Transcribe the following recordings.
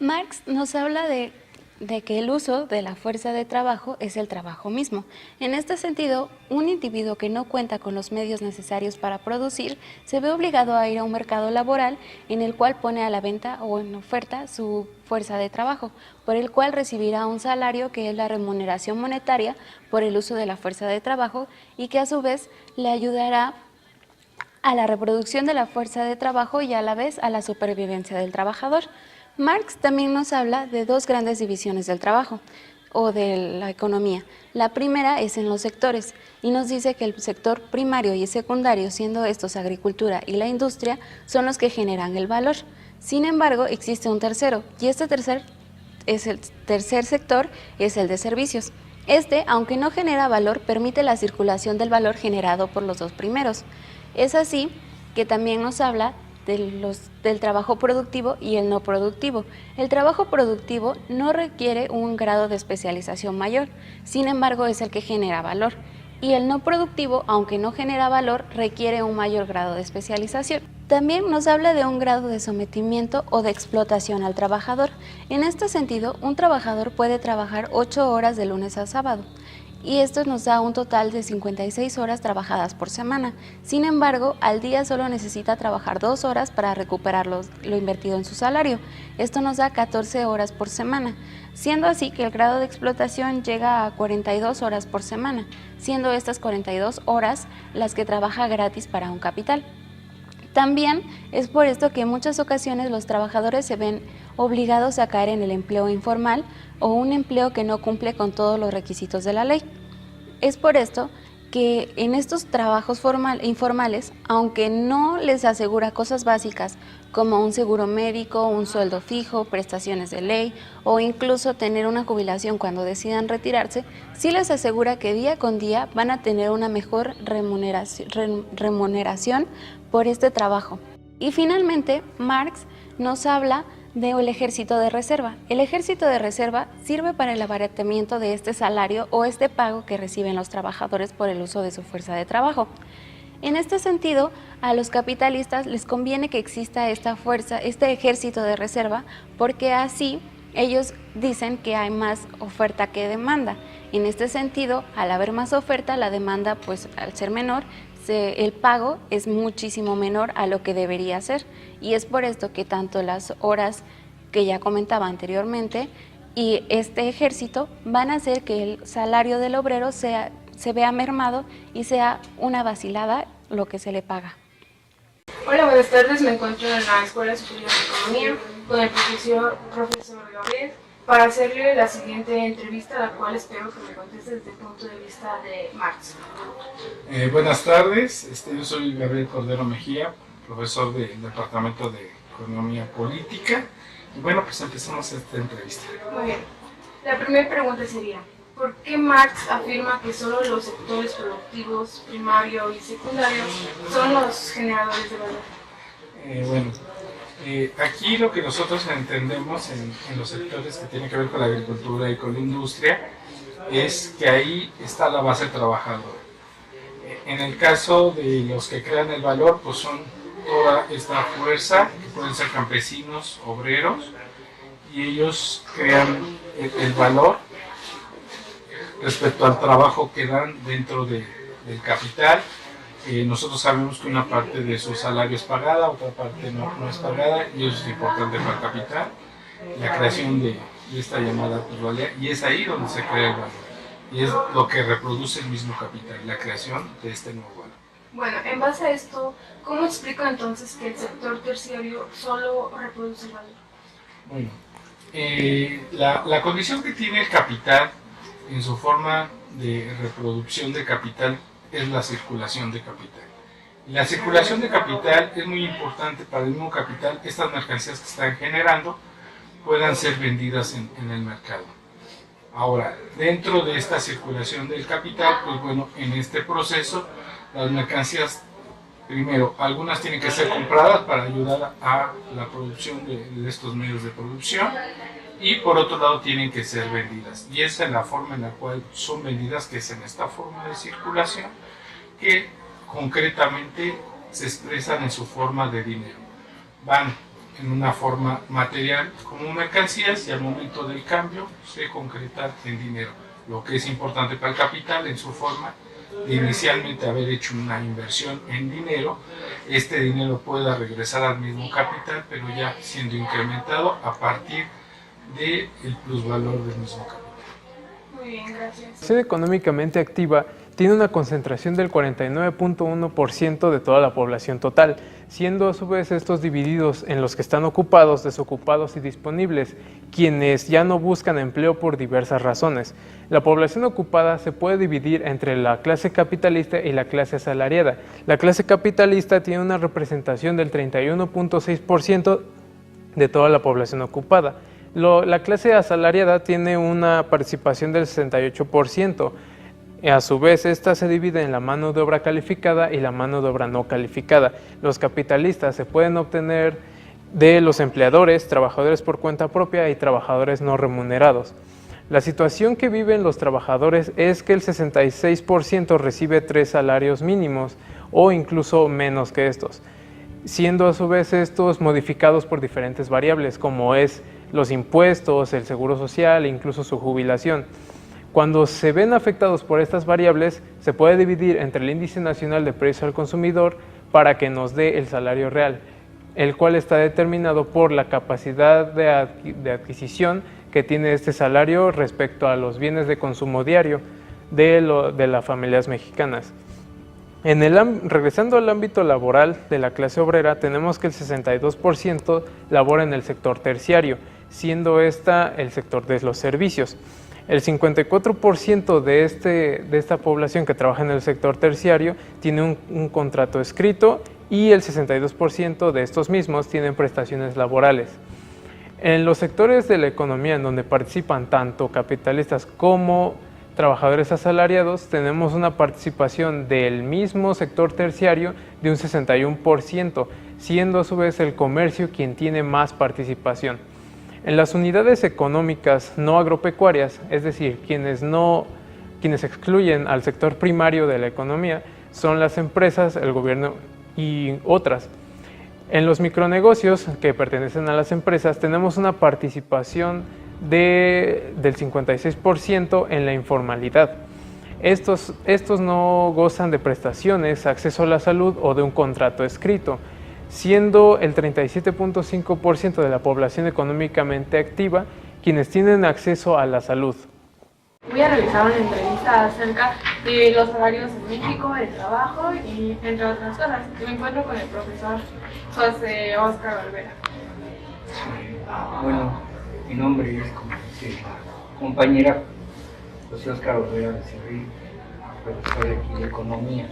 Marx nos habla de que el uso de la fuerza de trabajo es el trabajo mismo. En este sentido, un individuo que no cuenta con los medios necesarios para producir se ve obligado a ir a un mercado laboral en el cual pone a la venta o en oferta su fuerza de trabajo, por el cual recibirá un salario que es la remuneración monetaria por el uso de la fuerza de trabajo y que a su vez le ayudará a la reproducción de la fuerza de trabajo y a la vez a la supervivencia del trabajador. Marx también nos habla de dos grandes divisiones del trabajo o de la economía. La primera es en los sectores y nos dice que el sector primario y secundario, siendo estos agricultura y la industria, son los que generan el valor. Sin embargo, existe un tercero y el tercer sector es el de servicios. Aunque no genera valor, permite la circulación del valor generado por los dos primeros. Es así que también nos habla del trabajo productivo y el no productivo. El trabajo productivo no requiere un grado de especialización mayor, sin embargo es el que genera valor. Y el no productivo, aunque no genera valor, requiere un mayor grado de especialización. También nos habla de un grado de sometimiento o de explotación al trabajador. En este sentido, un trabajador puede trabajar 8 horas de lunes a sábado, y esto nos da un total de 56 horas trabajadas por semana. Sin embargo, al día solo necesita trabajar 2 horas para recuperar lo invertido en su salario. Esto nos da 14 horas por semana, siendo así que el grado de explotación llega a 42 horas por semana, siendo estas 42 horas las que trabaja gratis para un capital. También es por esto que en muchas ocasiones los trabajadores se ven obligados a caer en el empleo informal o un empleo que no cumple con todos los requisitos de la ley. Es por esto que en estos trabajos informales, aunque no les asegura cosas básicas como un seguro médico, un sueldo fijo, prestaciones de ley o incluso tener una jubilación cuando decidan retirarse, sí les asegura que día con día van a tener una mejor remuneración por este trabajo. Y finalmente, Marx nos habla del ejército de reserva. El ejército de reserva sirve para el abaratamiento de este salario o este pago que reciben los trabajadores por el uso de su fuerza de trabajo. En este sentido, a los capitalistas les conviene que exista esta fuerza, este ejército de reserva, porque así ellos dicen que hay más oferta que demanda. En este sentido, al haber más oferta, la demanda, pues al ser menor, el pago es muchísimo menor a lo que debería ser, y es por esto que tanto las horas que ya comentaba anteriormente y este ejército van a hacer que el salario del obrero se vea mermado y sea una vacilada lo que se le paga. Hola, buenas tardes. Me encuentro en la Escuela Superior de Economía con el profesor Gabriel para hacerle la siguiente entrevista, la cual espero que me conteste desde el punto de vista de Marx. Buenas tardes, yo soy Gabriel Cordero Mejía, profesor del Departamento de Economía Política. Y bueno, pues empezamos esta entrevista. Muy bien. La primera pregunta sería, ¿por qué Marx afirma que solo los sectores productivos primario y secundario son los generadores de valor? Aquí lo que nosotros entendemos en los sectores que tienen que ver con la agricultura y con la industria es que ahí está la base trabajadora. En el caso de los que crean el valor, pues son toda esta fuerza, que pueden ser campesinos, obreros, y ellos crean el valor respecto al trabajo que dan dentro del capital. Nosotros sabemos que una parte de su salario es pagada, otra parte no es pagada, y eso es importante para el capital, la creación de esta llamada plusvalía, y es ahí donde se crea el valor, y es lo que reproduce el mismo capital, la creación de este nuevo valor. Bueno, en base a esto, ¿cómo explica entonces que el sector terciario solo reproduce el valor? Bueno, la condición que tiene el capital en su forma de reproducción de capital es la circulación de capital. Y la circulación de capital es muy importante para el mismo capital. Estas mercancías que están generando puedan ser vendidas en el mercado. Ahora, dentro de esta circulación del capital, pues bueno, en este proceso, las mercancías, primero, algunas tienen que ser compradas para ayudar a la producción de estos medios de producción, y por otro lado tienen que ser vendidas, y esa es la forma en la cual son vendidas, que es en esta forma de circulación, que concretamente se expresan en su forma de dinero. Van en una forma material como mercancías y al momento del cambio se concreta en dinero. Lo que es importante para el capital en su forma de inicialmente haber hecho una inversión en dinero, este dinero pueda regresar al mismo capital, pero ya siendo incrementado a partir del plusvalor del mismo capital. Muy bien, gracias. La población económicamente activa tiene una concentración del 49.1% de toda la población total, siendo a su vez estos divididos en los que están ocupados, desocupados y disponibles, quienes ya no buscan empleo por diversas razones. La población ocupada se puede dividir entre la clase capitalista y la clase asalariada. La clase capitalista tiene una representación del 31.6% de toda la población ocupada. La clase asalariada tiene una participación del 68%. A su vez, esta se divide en la mano de obra calificada y la mano de obra no calificada. Los capitalistas se pueden obtener de los empleadores, trabajadores por cuenta propia y trabajadores no remunerados. La situación que viven los trabajadores es que el 66% recibe 3 salarios mínimos o incluso menos que estos, siendo a su vez estos modificados por diferentes variables como es los impuestos, el seguro social e incluso su jubilación. Cuando se ven afectados por estas variables, se puede dividir entre el índice nacional de precio al consumidor para que nos dé el salario real, el cual está determinado por la capacidad de adquisición que tiene este salario respecto a los bienes de consumo diario de las familias mexicanas. Regresando al ámbito laboral de la clase obrera, tenemos que el 62% labora en el sector terciario, siendo esta el sector de los servicios. El 54% de esta población que trabaja en el sector terciario tiene un contrato escrito y el 62% de estos mismos tienen prestaciones laborales. En los sectores de la economía en donde participan tanto capitalistas como trabajadores asalariados, tenemos una participación del mismo sector terciario de un 61%, siendo a su vez el comercio quien tiene más participación. En las unidades económicas no agropecuarias, es decir, quienes excluyen al sector primario de la economía, son las empresas, el gobierno y otras. En los micronegocios que pertenecen a las empresas tenemos una participación del 56% en la informalidad. Estos no gozan de prestaciones, acceso a la salud o de un contrato escrito, siendo el 37.5% de la población económicamente activa quienes tienen acceso a la salud. Voy a realizar una entrevista acerca de los salarios en México, el trabajo y entre otras cosas. Me encuentro con el profesor José Óscar Olvera. Bueno, mi nombre es, como dice la compañera, José Óscar Olvera Becerril, profesor de aquí de Economía,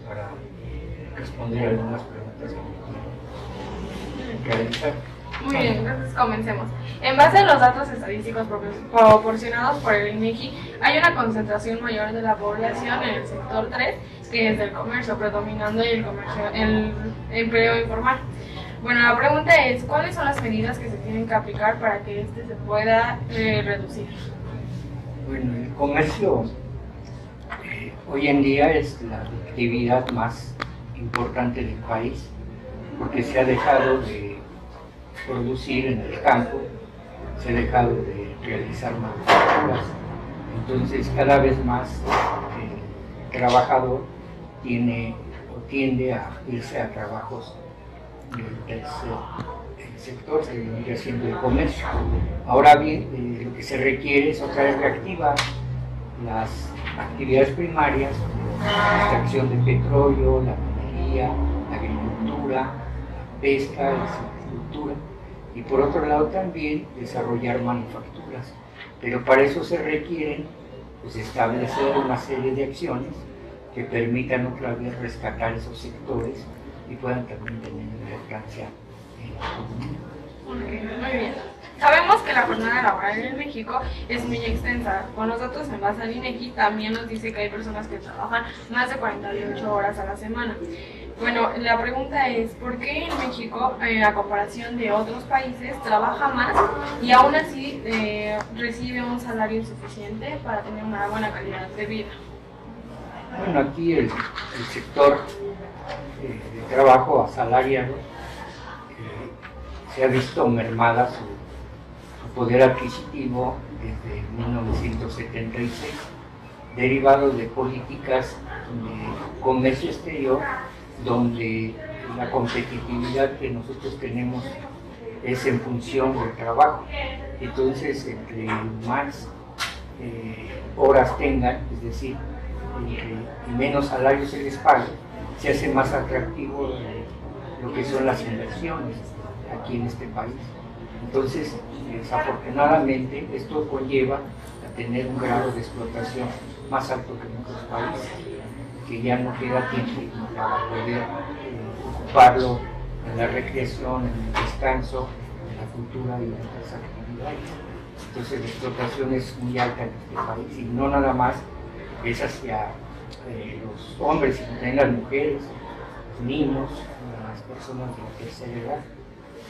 para responder algunas preguntas que realizar. Muy bien, entonces comencemos. En base a los datos estadísticos proporcionados por el INEGI, hay una concentración mayor de la población en el sector 3, que es del comercio, predominando el empleo informal. Bueno, la pregunta es, ¿cuáles son las medidas que se tienen que aplicar para que este se pueda reducir? Bueno, el comercio hoy en día es la actividad más importante del país, porque se ha dejado de producir en el campo, se ha dejado de realizar manufacturas, entonces cada vez más el trabajador tiende a irse a trabajos del sector que vendría siendo el comercio. Ahora bien, lo que se requiere es otra vez reactivar las actividades primarias, la extracción de petróleo, la minería, la agricultura, la pesca, la silvicultura, y por otro lado también desarrollar manufacturas. Pero para eso se requieren establecer una serie de acciones que permitan otra vez rescatar esos sectores y puedan también tener importancia en la economía. Muy bien. Sabemos que la jornada laboral en México es muy extensa. Con los datos en base al INEGI también nos dice que hay personas que trabajan más de 48 horas a la semana. Bueno, la pregunta es, ¿por qué en México, a comparación de otros países, trabaja más y aún así recibe un salario suficiente para tener una buena calidad de vida? Bueno, aquí el sector de trabajo asalariado se ha visto mermada su poder adquisitivo desde 1976, derivado de políticas de comercio exterior, donde la competitividad que nosotros tenemos es en función del trabajo. Entonces, entre más horas tengan, es decir, y menos salarios se les pague, se hace más atractivo lo que son las inversiones aquí en este país. Entonces, desafortunadamente, esto conlleva a tener un grado de explotación más alto que en otros países, que ya no queda tiempo para poder ocuparlo en la recreación, en el descanso, en la cultura y en otras actividades. Entonces, la explotación es muy alta en este país y no nada más es hacia los hombres, sino también las mujeres, los niños, las personas de la tercera edad.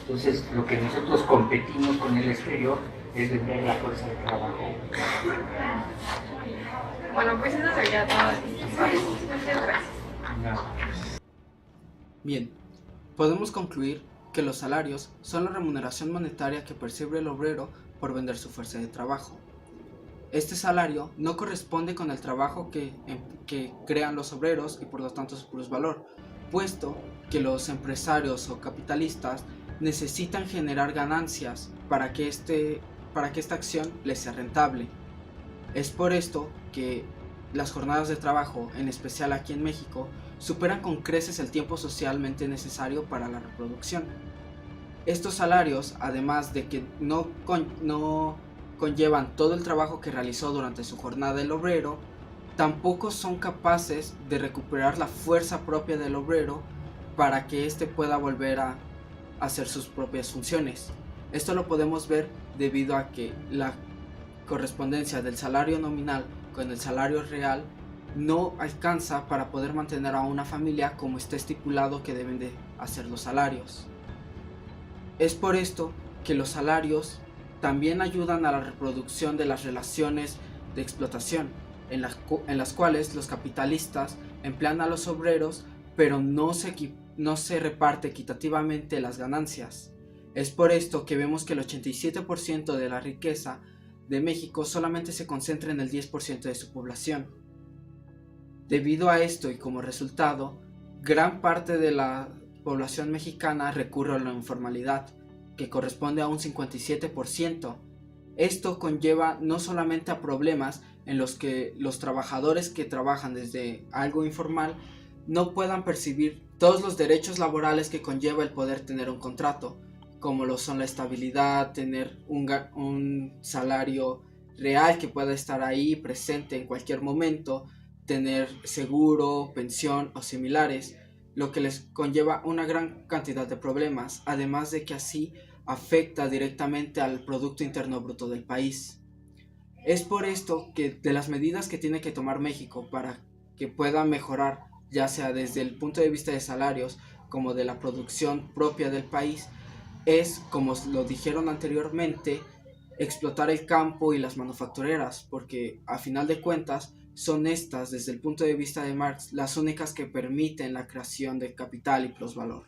Entonces, lo que nosotros competimos con el exterior es vender la fuerza de trabajo. Bueno, pues eso sería todo. Muchas gracias. Nada. Bien, podemos concluir que los salarios son la remuneración monetaria que percibe el obrero por vender su fuerza de trabajo. Este salario no corresponde con el trabajo que crean los obreros y por lo tanto su plusvalor, puesto que los empresarios o capitalistas necesitan generar ganancias para que esta acción les sea rentable. Es por esto que las jornadas de trabajo, en especial aquí en México, superan con creces el tiempo socialmente necesario para la reproducción. Estos salarios, además de que no conllevan todo el trabajo que realizó durante su jornada el obrero, tampoco son capaces de recuperar la fuerza propia del obrero para que éste pueda volver a hacer sus propias funciones. Esto lo podemos ver debido a que la correspondencia del salario nominal con el salario real no alcanza para poder mantener a una familia como está estipulado que deben de hacer los salarios. Es por esto que los salarios también ayudan a la reproducción de las relaciones de explotación, en las cuales los capitalistas emplean a los obreros, pero no se reparte equitativamente las ganancias. Es por esto que vemos que el 87% de la riqueza de México solamente se concentra en el 10% de su población. Debido a esto y como resultado, gran parte de la población mexicana recurre a la informalidad, que corresponde a un 57%. Esto conlleva no solamente a problemas en los que los trabajadores que trabajan desde algo informal no puedan percibir todos los derechos laborales que conlleva el poder tener un contrato, como lo son la estabilidad, tener un salario real que pueda estar ahí presente en cualquier momento, tener seguro, pensión o similares, lo que les conlleva una gran cantidad de problemas, además de que así afecta directamente al Producto Interno Bruto del país. Es por esto que de las medidas que tiene que tomar México para que pueda mejorar, ya sea desde el punto de vista de salarios como de la producción propia del país, es, como lo dijeron anteriormente, explotar el campo y las manufactureras, porque a final de cuentas son estas, desde el punto de vista de Marx, las únicas que permiten la creación de capital y plusvalor.